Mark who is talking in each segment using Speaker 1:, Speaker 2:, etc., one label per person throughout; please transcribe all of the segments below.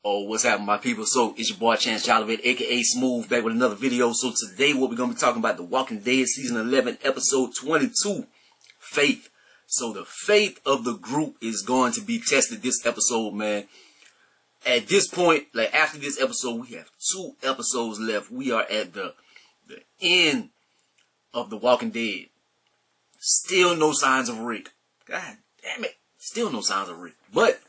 Speaker 1: Oh, what's happening, my people? So, it's your boy Chance Jollivet, aka Smooth, back with another video. So, today, what we're going to be talking about, The Walking Dead, Season 11, Episode 22, Faith. So, the faith of the group is going to be tested this episode, man. At this point, like, after this episode, we have 2 episodes left. We are at the end of The Walking Dead. Still no signs of Rick. God damn it. Still no signs of Rick. But,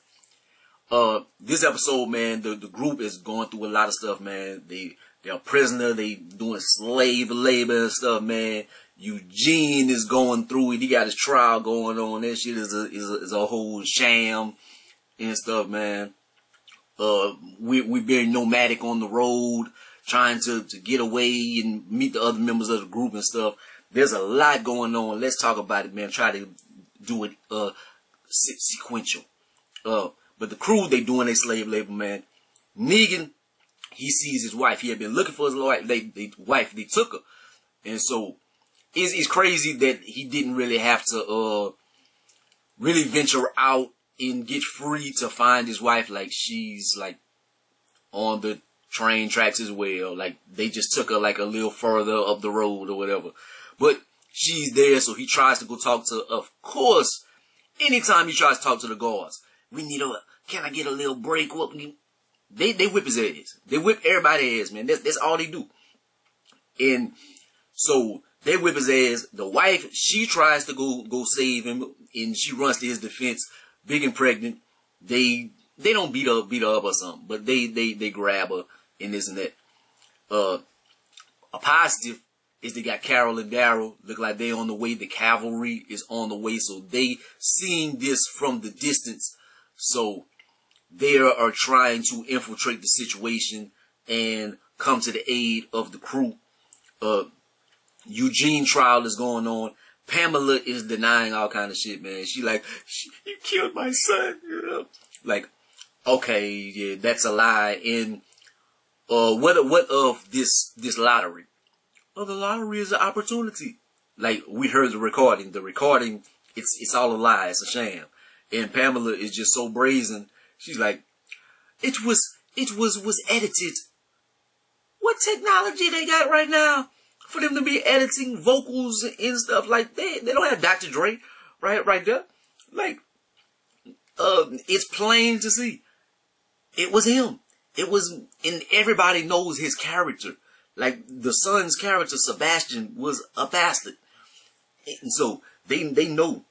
Speaker 1: this episode, man, the group is going through a lot of stuff, man. They're a prisoner. They doing slave labor and stuff, man. Eugene is going through it. He got his trial going on. That shit is a whole sham and stuff, man. We very nomadic on the road, trying to get away and meet the other members of the group and stuff. There's a lot going on. Let's talk about it, man. Try to do it sequential. But the crew, they doing their slave labor, man. Negan, he sees his wife. He had been looking for his wife. They took her. And so, it's crazy that he didn't really have to, really venture out and get free to find his wife. Like, she's, like, on the train tracks as well. Like, they just took her, like, a little further up the road or whatever. But she's there, so he tries to go talk to, of course, anytime he tries to talk to the guards. We need can I get a little break? They whip his ass. They whip everybody's ass, man. That's all they do. And so they whip his ass. The wife, she tries to go save him, and she runs to his defense, big and pregnant. They don't beat her up or something, but they grab her and this and that. A positive is they got Carol and Daryl. Look like they on the way. The cavalry is on the way, so they seeing this from the distance. So they are trying to infiltrate the situation and come to the aid of the crew. Eugene trial is going on. Pamela is denying all kind of shit, man. She like, you killed my son, you know? Like, okay, yeah, that's a lie. And what of this lottery? Oh, the lottery is an opportunity. Like, we heard the recording. The recording, it's all a lie. It's a sham. And Pamela is just so brazen. She's like, it was edited. What technology they got right now for them to be editing vocals and stuff like that? They don't have Dr. Dre right there. Like, it's plain to see. It was him. It was, and everybody knows his character. Like, the son's character, Sebastian, was a bastard. And so, they know.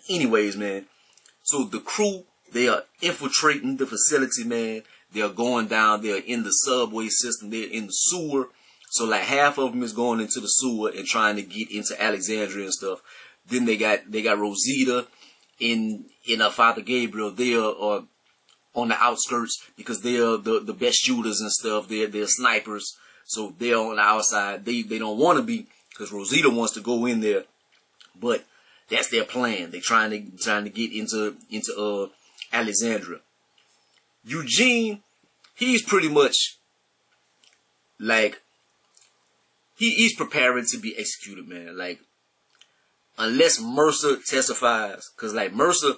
Speaker 1: Anyways, man. So, the crew, they are infiltrating the facility, man. They are going down. They are in the subway system. They're in the sewer. So, like, half of them is going into the sewer and trying to get into Alexandria and stuff. Then they got Rosita and Father Gabriel. They are on the outskirts because they are the best shooters and stuff. They're snipers. So they're on the outside. They don't want to be, because Rosita wants to go in there, but that's their plan. They're trying to get into Alexandria. Eugene, he's pretty much like he's preparing to be executed, man. Like, unless Mercer testifies, because like Mercer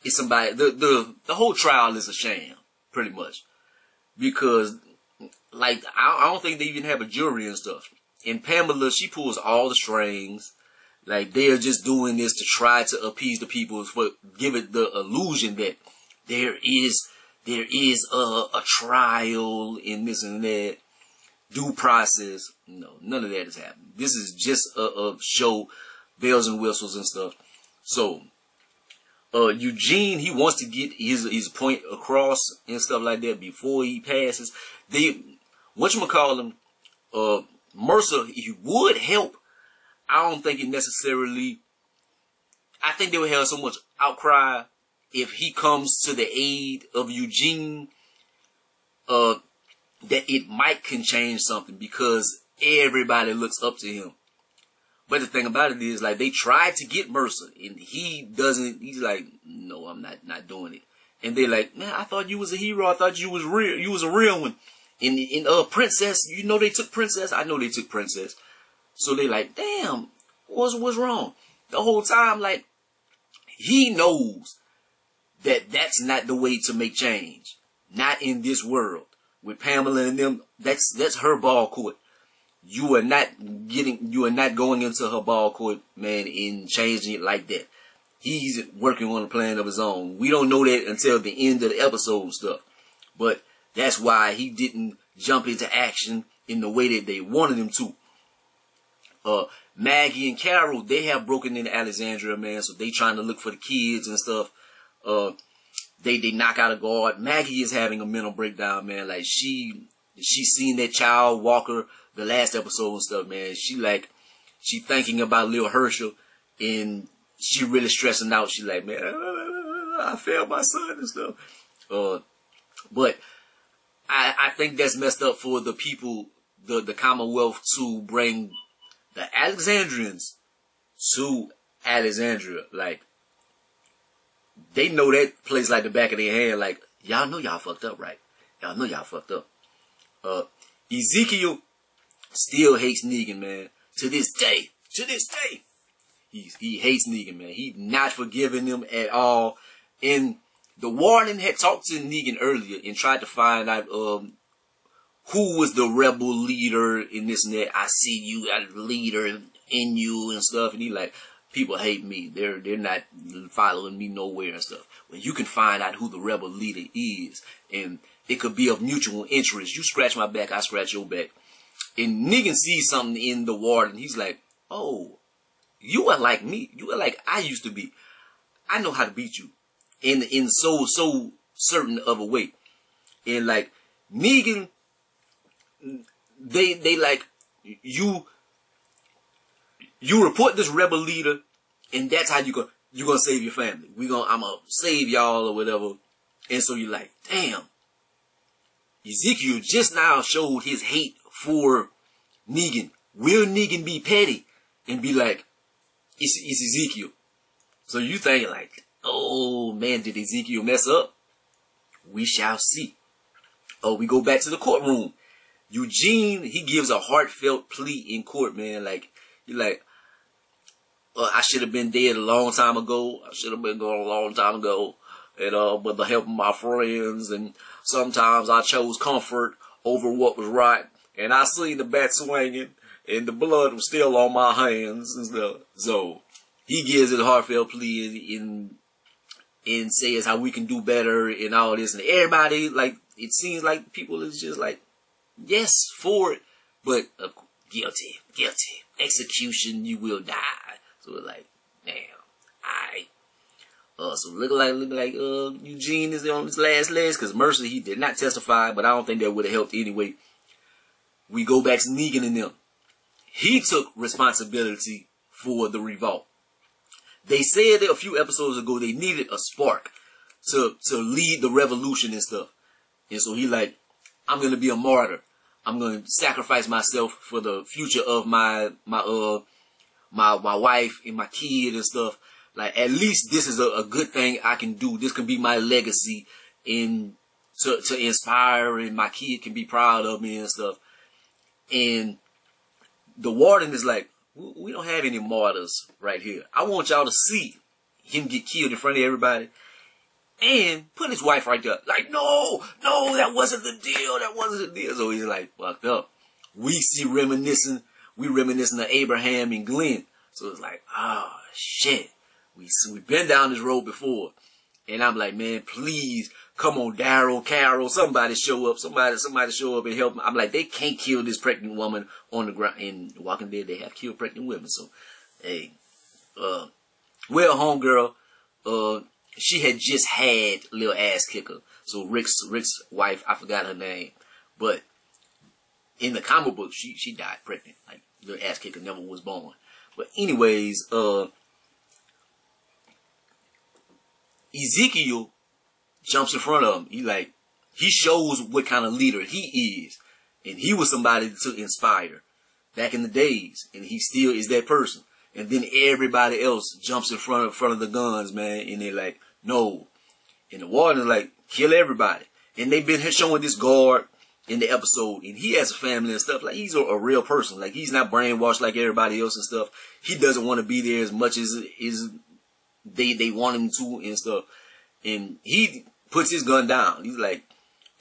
Speaker 1: is somebody. The whole trial is a sham, pretty much, because. Like, I don't think they even have a jury and stuff. And Pamela, she pulls all the strings. Like, they're just doing this to try to appease the people, give it the illusion that there is a trial and this and that, due process. No, none of that is happening. This is just a show, bells and whistles and stuff. So, Eugene, he wants to get his point across and stuff like that before he passes. Whatchamacallem, Mercer, he would help. I don't think it necessarily, I think they would have so much outcry if he comes to the aid of Eugene, that it might can change something, because everybody looks up to him. But the thing about it is, like, they tried to get Mercer, and he's like, no, I'm not doing it. And they're like, man, I thought you was a hero. I thought you was a real one. In Princess, you know they took Princess. I know they took Princess. So they like, damn, what's wrong? The whole time, like, he knows that that's not the way to make change. Not in this world. With Pamela and them, that's her ball court. You are not going into her ball court, man, and changing it like that. He's working on a plan of his own. We don't know that until the end of the episode and stuff. But that's why he didn't jump into action in the way that they wanted him to. Maggie and Carol, they have broken into Alexandria, man, so they trying to look for the kids and stuff. They knock out a guard. Maggie is having a mental breakdown, man. Like, she seen that child Walker the last episode and stuff, man. She thinking about Lil Herschel, and she really stressing out. She like, man, I failed my son and stuff. But I think that's messed up for the people, the Commonwealth, to bring the Alexandrians to Alexandria. Like, they know that place like the back of their hand. Like, y'all know y'all fucked up, right? Y'all know y'all fucked up. Ezekiel still hates Negan, man. To this day. He hates Negan, man. He not forgiving him at all. And the warden had talked to Negan earlier and tried to find out who was the rebel leader in this and that. I see you got a leader in you and stuff. And he like, people hate me. They're not following me nowhere and stuff. Well, you can find out who the rebel leader is, and it could be of mutual interest. You scratch my back, I scratch your back. And Negan sees something in the warden. He's like, oh, you are like me. You are like I used to be. I know how to beat you in so certain of a way. And like Negan, they like you report this rebel leader, and that's how you're gonna save your family. I'm gonna save y'all or whatever. And so you're like, damn, Ezekiel just now showed his hate for Negan. Will Negan be petty and be like, it's Ezekiel? So you thinking like, oh man, did Ezekiel mess up? We shall see. Oh, we go back to the courtroom. Eugene, he gives a heartfelt plea in court, man. Like, he like, I should have been dead a long time ago. I should have been gone a long time ago. And, with the help of my friends, and sometimes I chose comfort over what was right. And I seen the bat swinging, and the blood was still on my hands and stuff. So, he gives his heartfelt plea and says how we can do better and all this. And everybody, like, it seems like people is just like, yes, for it. But, guilty. Execution, you will die. So it's like, damn, alright. So looking like Eugene is on his last legs, because Mercer, he did not testify, but I don't think that would have helped anyway. We go back to Negan and them. He took responsibility for the revolt. They said that a few episodes ago they needed a spark to lead the revolution and stuff. And so he like, I'm gonna be a martyr. I'm gonna sacrifice myself for the future of my wife and my kid and stuff. Like, at least this is a good thing I can do. This can be my legacy to inspire, and my kid can be proud of me and stuff. And the warden is like, we don't have any martyrs right here. I want y'all to see him get killed in front of everybody and put his wife right there. Like, no, that wasn't the deal. So he's like, fucked up. We reminiscing of Abraham and Glenn. So it's like, oh shit. We've been down this road before. And I'm like, man, please, come on, Daryl, Carol, somebody show up. Somebody show up and help me. I'm like, they can't kill this pregnant woman on the ground. In Walking Dead, they have killed pregnant women. So, hey, well, homegirl, she had just had little ass kicker. So Rick's wife, I forgot her name. But in the comic book, she died pregnant. Like, little ass kicker never was born. But anyways, Ezekiel jumps in front of him. He shows what kind of leader he is. And he was somebody to inspire back in the days. And he still is that person. And then everybody else jumps in front of the guns, man. And they're like, no. And the warden is like, kill everybody. And they've been showing this guard in the episode. And he has a family and stuff. Like, he's a real person. Like, he's not brainwashed like everybody else and stuff. He doesn't want to be there as much as they want him to and stuff. And he puts his gun down. He's like,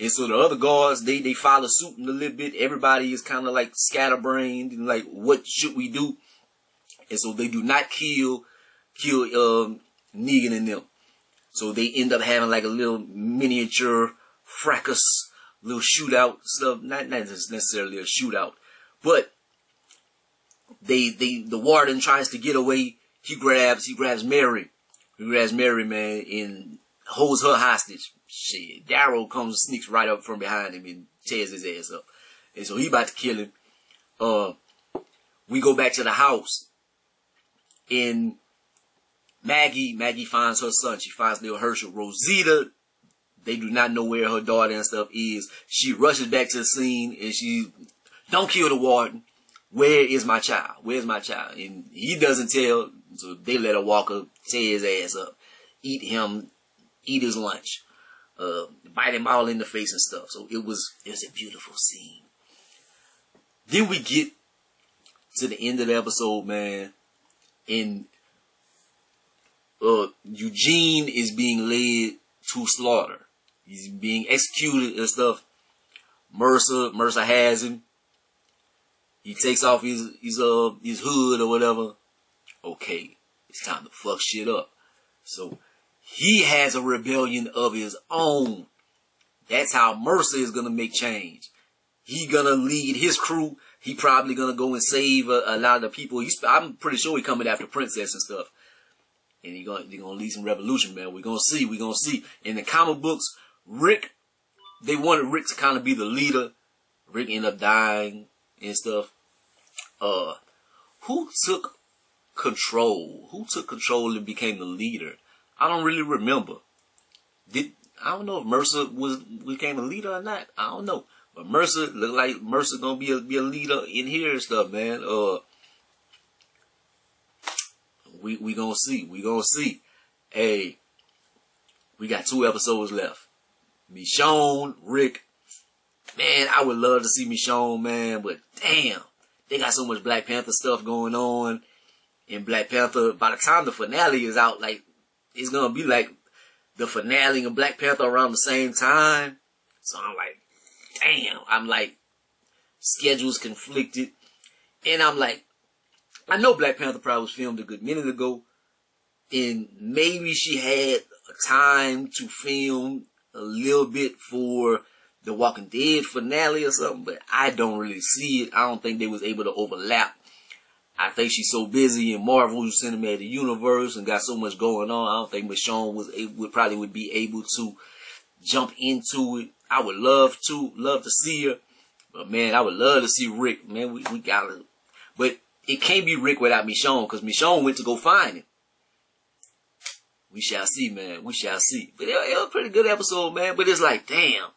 Speaker 1: And so the other guards, they follow suit in a little bit. Everybody is kind of like scatterbrained and like, what should we do? And so they do not kill Negan and them. So they end up having like a little miniature fracas, little shootout stuff. Not necessarily a shootout, but the warden tries to get away. He grabs Mary. He grabs Mary, man, and holds her hostage. Shit, Daryl comes and sneaks right up from behind him and tears his ass up. And so he about to kill him. We go back to the house, and Maggie finds her son. She finds little Herschel. Rosita, they do not know where her daughter and stuff is. She rushes back to the scene and she, don't kill the warden. Where is my child? Where's my child? And he doesn't tell, so they let her Walker tear his ass up, eat his lunch, bite him all in the face and stuff. So it was a beautiful scene. Then we get to the end of the episode, man, and Eugene is being led to slaughter. He's being executed and stuff. Mercer has him. He takes off his hood or whatever. Okay, it's time to fuck shit up. So he has a rebellion of his own. That's how Mercer is gonna make change. He gonna lead his crew. He probably gonna go and save a lot of the people. I'm pretty sure he coming after Princess and stuff. And he gonna lead some revolution, man. We're gonna see. In the comic books, Rick, they wanted Rick to kind of be the leader. Rick ended up dying and stuff. Who took control? Who took control and became the leader? I don't really remember. I don't know if Mercer became a leader or not. I don't know. But Mercer look like Mercer gonna be a leader in here and stuff, man. We gonna see. Hey, we got 2 episodes left. Michonne, Rick. Man, I would love to see Michonne, man, but damn, they got so much Black Panther stuff going on. And Black Panther, by the time the finale is out, like, it's gonna be like the finale of Black Panther around the same time. So I'm like, damn. I'm like, schedules conflicted. And I'm like, I know Black Panther probably was filmed a good minute ago, and maybe she had time to film a little bit for the Walking Dead finale or something, but I don't really see it. I don't think they was able to overlap. I think she's so busy in Marvel's Cinematic Universe and got so much going on. I don't think Michonne would be able to jump into it. I would love to see her, but man, I would love to see Rick. Man, we gotta, but it can't be Rick without Michonne, because Michonne went to go find him. We shall see, man. We shall see. But it was a pretty good episode, man. But it's like, damn,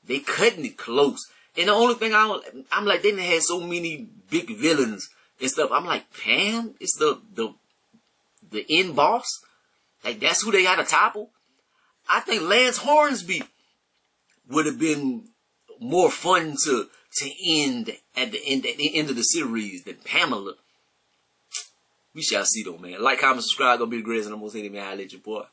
Speaker 1: they cutting it close. And the only thing I'm like, they done had so many big villains and stuff. I'm like, damn, it's the end boss. Like, that's who they got to topple. I think Lance Hornsby would have been more fun to end at the end of the series than Pamela. We shall see though, man. Like, comment, subscribe, gonna be the greatest, and I'm gonna say to me, I let your boy.